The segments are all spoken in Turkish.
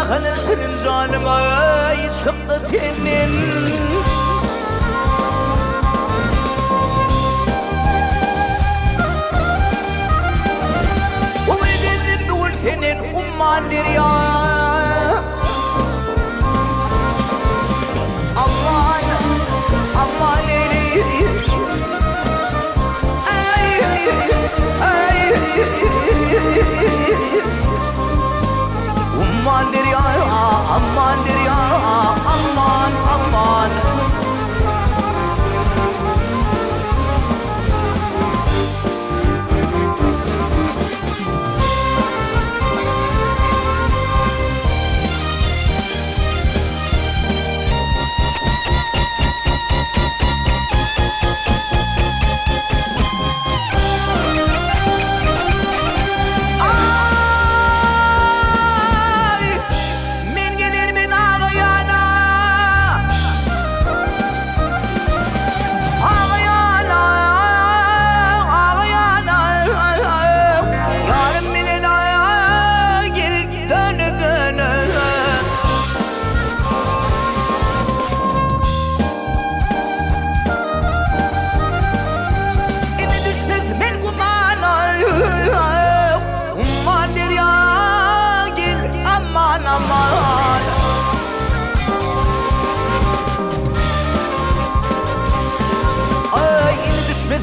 Dağının senin canım ay sıktı tenin. Umudun dul senin ummandır ya. Aman aman eli. Ay ay. Ummandır ya, amandır ya, aman aman.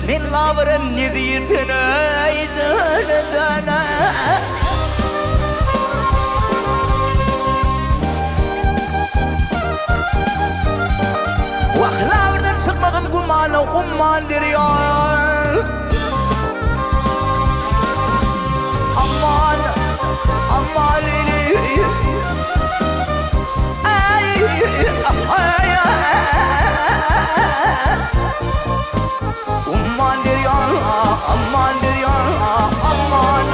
Ben lavırın nidiyetine dana. Vah lavırdan sıkmağım kumanı ummandır ya. Aman aman eli. Ay ay ay. Amandır ya, amandır ya, aman.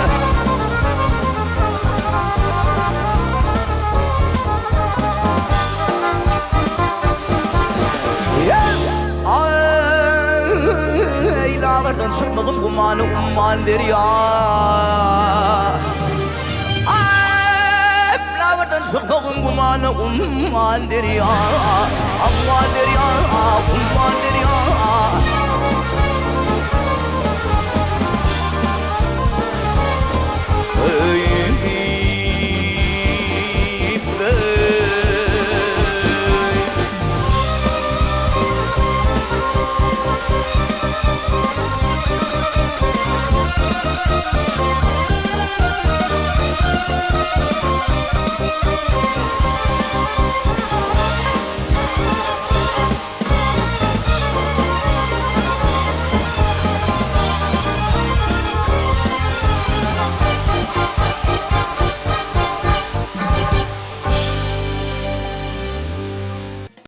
Ey lağlardan çıkmağım kumanı ummandır ya. Lağlardan çıkmağım kumanı ummandır ya. Amandır ya, ummandır ya.